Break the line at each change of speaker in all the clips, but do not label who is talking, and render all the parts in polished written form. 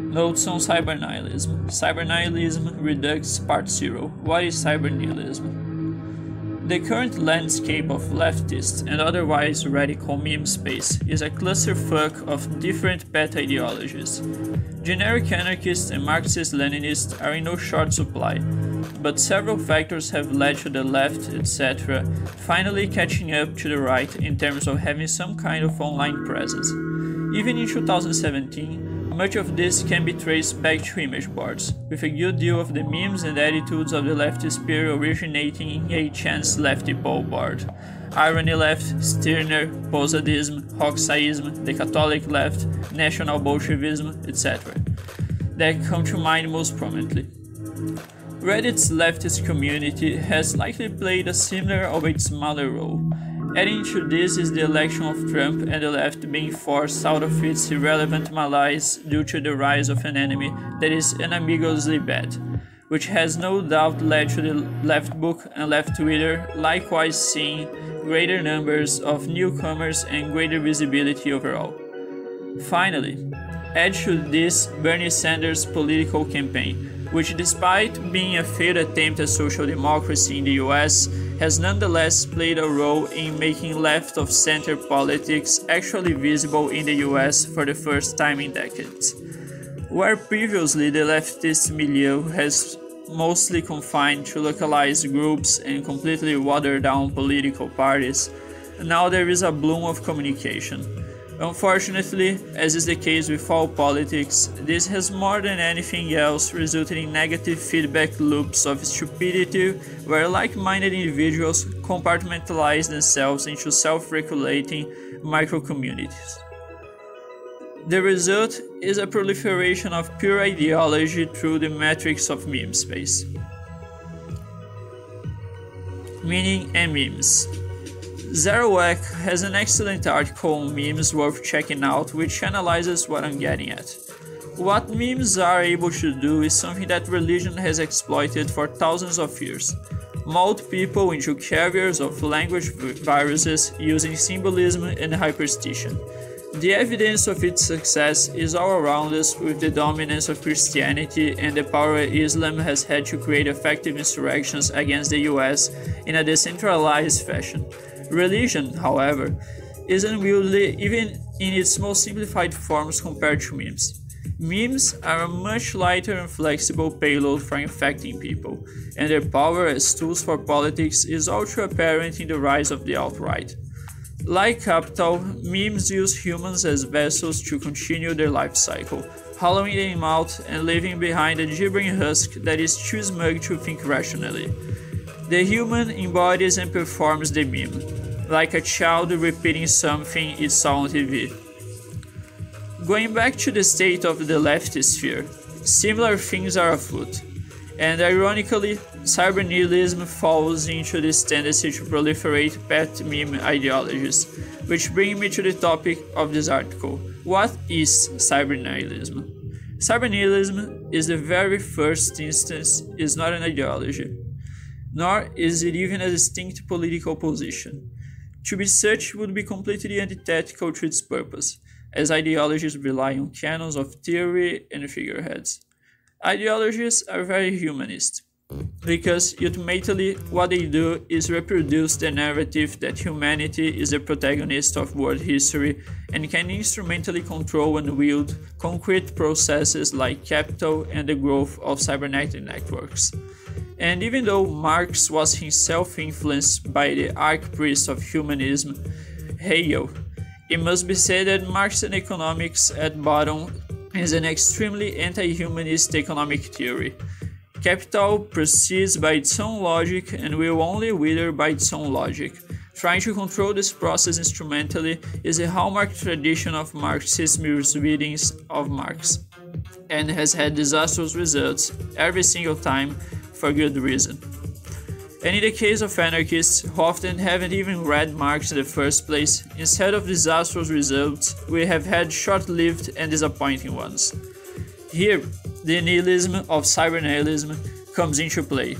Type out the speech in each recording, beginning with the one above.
Notes on Cyber-Nihilism. Cyber-Nihilism Redux Part 0. What is Cyber-Nihilism? The current landscape of leftist and otherwise radical meme space is a clusterfuck of different beta ideologies. Generic anarchists and Marxist-Leninists are in no short supply, but several factors have led to the left, etc., finally catching up to the right in terms of having some kind of online presence. Even in 2017, much of this can be traced back to image boards, with a good deal of the memes and attitudes of the leftist period originating in a chance lefty poll board. Irony left, Stirner, Posadism, Hoxhaism, the Catholic left, National Bolshevism, etc. that come to mind most prominently. Reddit's leftist community has likely played a similar albeit smaller role. Adding to this is the election of Trump and the left being forced out of its irrelevant malaise due to the rise of an enemy that is unambiguously bad, which has no doubt led to the left book and left Twitter likewise seeing greater numbers of newcomers and greater visibility overall. Finally, add to this Bernie Sanders' political campaign, which despite being a failed attempt at social democracy in the US, has nonetheless played a role in making left-of-center politics actually visible in the US for the first time in decades. Where previously the leftist milieu has mostly confined to localized groups and completely watered down political parties, now there is a bloom of communication. Unfortunately, as is the case with all politics, this has more than anything else resulted in negative feedback loops of stupidity where like-minded individuals compartmentalize themselves into self-regulating micro-communities. The result is a proliferation of pure ideology through the metrics of meme space. Meaning and memes. Zerowek has an excellent article on memes worth checking out which analyzes what I'm getting at. What memes are able to do is something that religion has exploited for thousands of years. Mold people into carriers of language viruses using symbolism and hyperstition. The evidence of its success is all around us with the dominance of Christianity and the power Islam has had to create effective insurrections against the US in a decentralized fashion. Religion, however, is unwieldy even in its most simplified forms compared to memes. Memes are a much lighter and flexible payload for infecting people, and their power as tools for politics is all too apparent in the rise of the alt-right. Like capital, memes use humans as vessels to continue their life cycle, hollowing them out and leaving behind a gibbering husk that is too smug to think rationally. The human embodies and performs the meme, like a child repeating something it saw on TV. Going back to the state of the leftist sphere, similar things are afoot, and ironically, cyber-nihilism falls into this tendency to proliferate pet meme ideologies, which bring me to the topic of this article. What is cyber-nihilism? Cyber-nihilism is the very first instance is not an ideology, nor is it even a distinct political position. To be such would be completely antithetical to its purpose, as ideologies rely on canons of theory and figureheads. Ideologies are very humanist, because ultimately what they do is reproduce the narrative that humanity is the protagonist of world history and can instrumentally control and wield concrete processes like capital and the growth of cybernetic networks. And even though Marx was himself influenced by the archpriest of humanism, Hegel, it must be said that Marxian economics at bottom is an extremely anti-humanist economic theory. Capital proceeds by its own logic and will only wither by its own logic. Trying to control this process instrumentally is a hallmark tradition of Marxist misreadings of Marx, and has had disastrous results every single time for good reason. And in the case of anarchists, who often haven't even read Marx in the first place, instead of disastrous results, we have had short-lived and disappointing ones. Here, the nihilism of cyber-nihilism comes into play.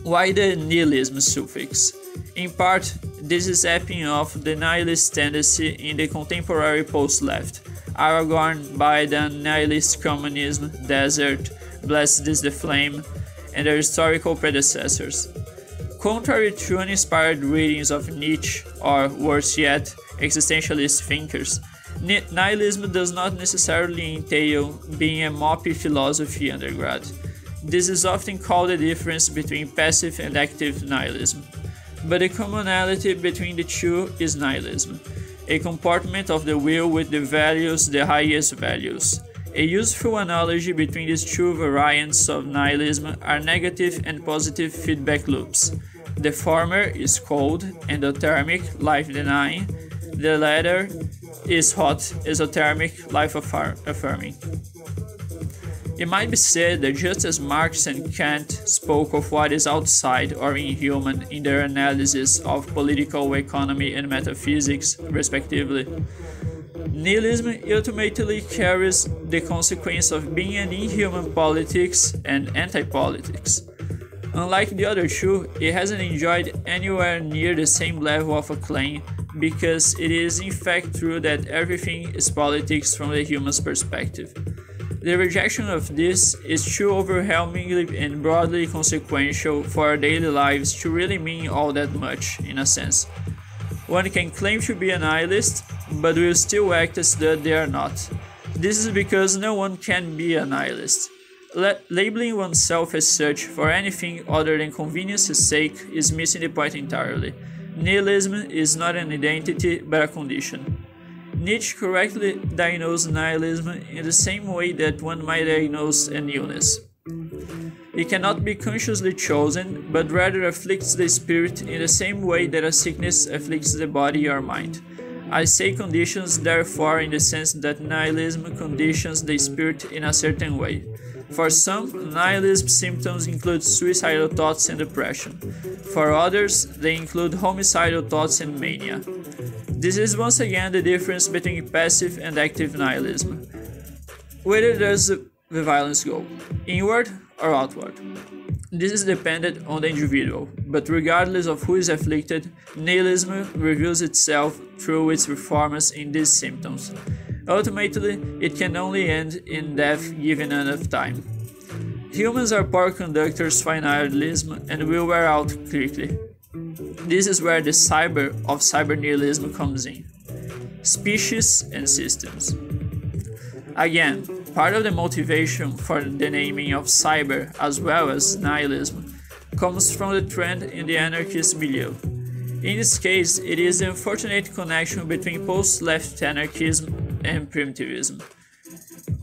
Why the nihilism suffix? In part, this is apping off the nihilist tendency in the contemporary post-left, Aragorn, Biden, Nihilist Communism, Desert, Blessed is the Flame, and their historical predecessors. Contrary to uninspired readings of Nietzsche, or worse yet, existentialist thinkers, nihilism does not necessarily entail being a moppy philosophy undergrad. This is often called the difference between passive and active nihilism. But the commonality between the two is nihilism, a comportment of the will with the values, the highest values. A useful analogy between these two variants of nihilism are negative and positive feedback loops. The former is cold, endothermic, life-denying. The latter is hot, exothermic, life-affirming. It might be said that just as Marx and Kant spoke of what is outside or inhuman in their analysis of political economy and metaphysics, respectively, nihilism ultimately carries the consequence of being an inhuman politics and anti-politics. Unlike the other two, it hasn't enjoyed anywhere near the same level of acclaim because it is in fact true that everything is politics from the human's perspective. The rejection of this is too overwhelmingly and broadly consequential for our daily lives to really mean all that much, in a sense. One can claim to be a nihilist, but will still act as though they are not. This is because no one can be a nihilist. Labeling oneself as such for anything other than convenience's sake is missing the point entirely. Nihilism is not an identity, but a condition. Nietzsche correctly diagnosed nihilism in the same way that one might diagnose an illness. It cannot be consciously chosen, but rather afflicts the spirit in the same way that a sickness afflicts the body or mind. I say conditions, therefore, in the sense that nihilism conditions the spirit in a certain way. For some, nihilism symptoms include suicidal thoughts and depression. For others, they include homicidal thoughts and mania. This is once again the difference between passive and active nihilism. Where does the violence go? Inward or outward? This is dependent on the individual, but regardless of who is afflicted, nihilism reveals itself through its performance in these symptoms. Ultimately, it can only end in death given enough time. Humans are poor conductors for nihilism and will wear out quickly. This is where the cyber of cyber-nihilism comes in. Species and systems. Again, part of the motivation for the naming of cyber as well as nihilism comes from the trend in the anarchist milieu. In this case, it is the unfortunate connection between post-left anarchism and primitivism,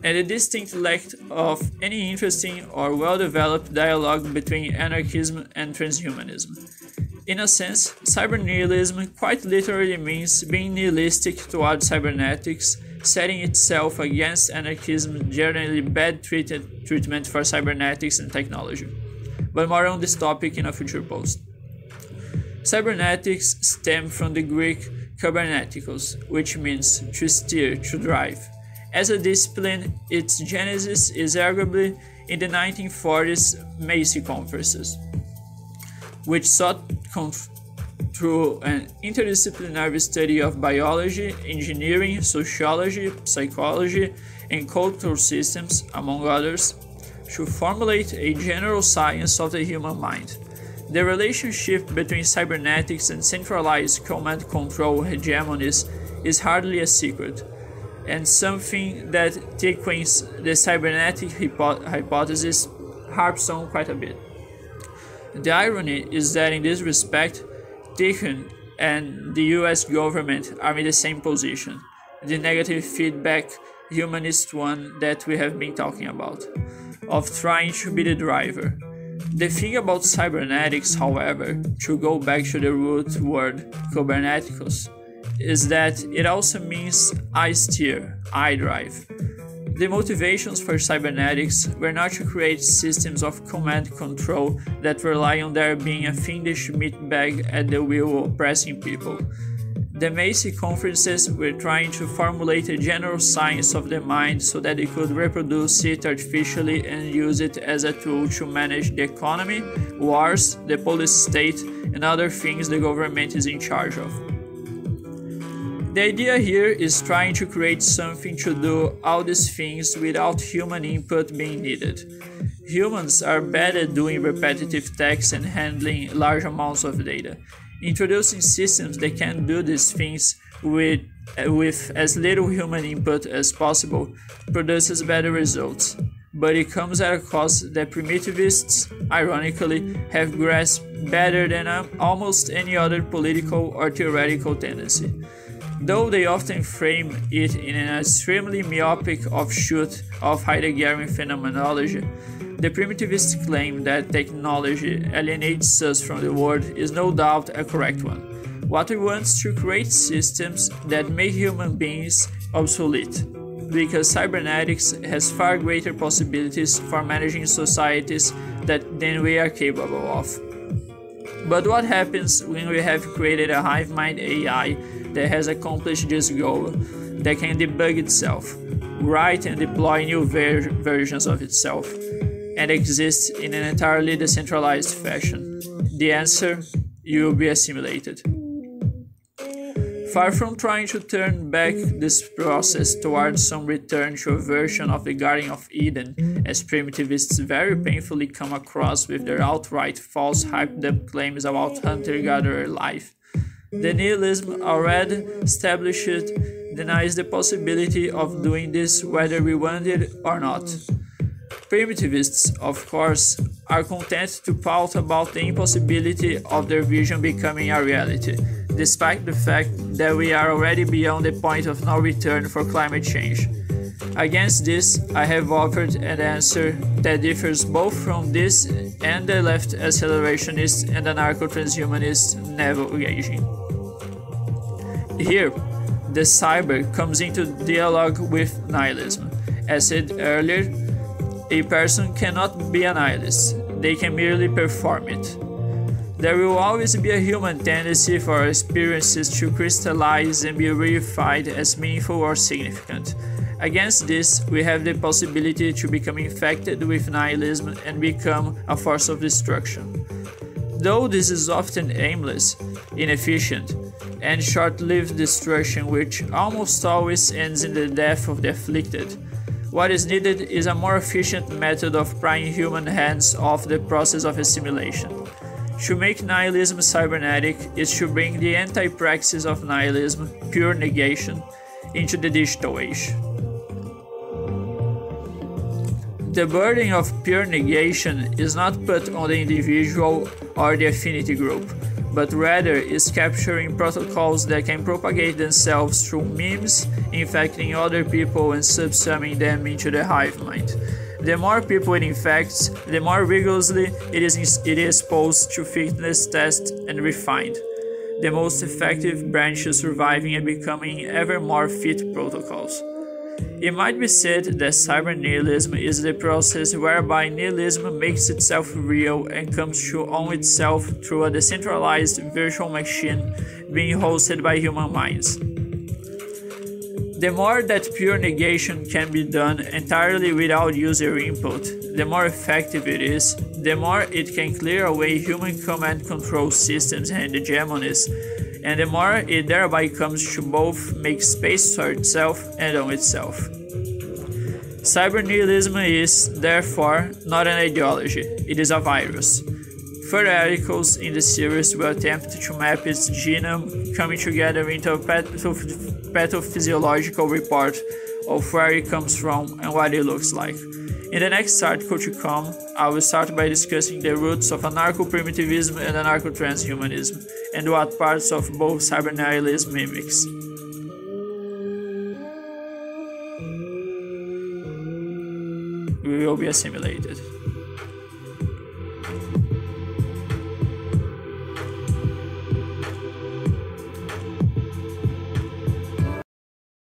and the distinct lack of any interesting or well-developed dialogue between anarchism and transhumanism. In a sense, cyber-nihilism quite literally means being nihilistic toward cybernetics, setting itself against anarchism's generally bad treatment for cybernetics and technology. But more on this topic in a future post. Cybernetics stem from the Greek kybernetikos, which means to steer, to drive. As a discipline, its genesis is arguably in the 1940s Macy conferences, which sought through an interdisciplinary study of biology, engineering, sociology, psychology, and cultural systems, among others, to formulate a general science of the human mind. The relationship between cybernetics and centralized command control hegemonies is hardly a secret, and something that Tiquin's the cybernetic hypothesis harps on quite a bit. The irony is that in this respect, Tiquin and the US government are in the same position, the negative feedback humanist one that we have been talking about, of trying to be the driver. The thing about cybernetics, however, to go back to the root word kybernetikos, is that it also means I steer, I drive. The motivations for cybernetics were not to create systems of command control that rely on there being a fiendish meat bag at the wheel oppressing people. The Macy conferences were trying to formulate a general science of the mind so that they could reproduce it artificially and use it as a tool to manage the economy, wars, the police state, and other things the government is in charge of. The idea here is trying to create something to do all these things without human input being needed. Humans are bad at doing repetitive tasks and handling large amounts of data. Introducing systems that can do these things with as little human input as possible produces better results. But it comes at a cost that primitivists, ironically, have grasped better than almost any other political or theoretical tendency. Though they often frame it in an extremely myopic offshoot of Heideggerian phenomenology, the primitivist claim that technology alienates us from the world is no doubt a correct one. What we want is to create systems that make human beings obsolete, because cybernetics has far greater possibilities for managing societies than we are capable of. But what happens when we have created a hive mind AI that has accomplished this goal, that can debug itself, write and deploy new versions of itself, and exists in an entirely decentralized fashion? The answer: you will be assimilated. Far from trying to turn back this process towards some return to a version of the Garden of Eden, as primitivists very painfully come across with their outright false hyped-up claims about hunter-gatherer life, the nihilism already established denies the possibility of doing this whether we want it or not. Primitivists, of course, are content to pout about the impossibility of their vision becoming a reality, despite the fact that we are already beyond the point of no return for climate change. Against this, I have offered an answer that differs both from this and the left accelerationist and anarcho-transhumanist navel-gazing. Here, the cyber comes into dialogue with nihilism. As said earlier, a person cannot be a nihilist, they can merely perform it. There will always be a human tendency for our experiences to crystallize and be reified as meaningful or significant. Against this, we have the possibility to become infected with nihilism and become a force of destruction. Though this is often aimless, inefficient, and short-lived destruction which almost always ends in the death of the afflicted, what is needed is a more efficient method of prying human hands off the process of assimilation. To make nihilism cybernetic is to bring the anti-praxis of nihilism, pure negation, into the digital age. The burden of pure negation is not put on the individual or the affinity group, but rather is capturing protocols that can propagate themselves through memes, infecting other people and subsuming them into the hive mind. The more people it infects, the more rigorously it is exposed to fitness tests and refined, the most effective branches surviving and becoming ever more fit protocols. It might be said that cyber-nihilism is the process whereby nihilism makes itself real and comes to own itself through a decentralized virtual machine being hosted by human minds. The more that pure negation can be done entirely without user input, the more effective it is, the more it can clear away human command control systems and hegemonies, and the more it thereby comes to both make space for itself and own itself. Cyber-nihilism is, therefore, not an ideology, it is a virus. Further articles in the series will attempt to map its genome, coming together into a pathophysiological report of where it comes from and what it looks like. In the next article to come, I will start by discussing the roots of anarcho-primitivism and anarcho-transhumanism, and what parts of both cyber-nihilism mimics. We will be assimilated.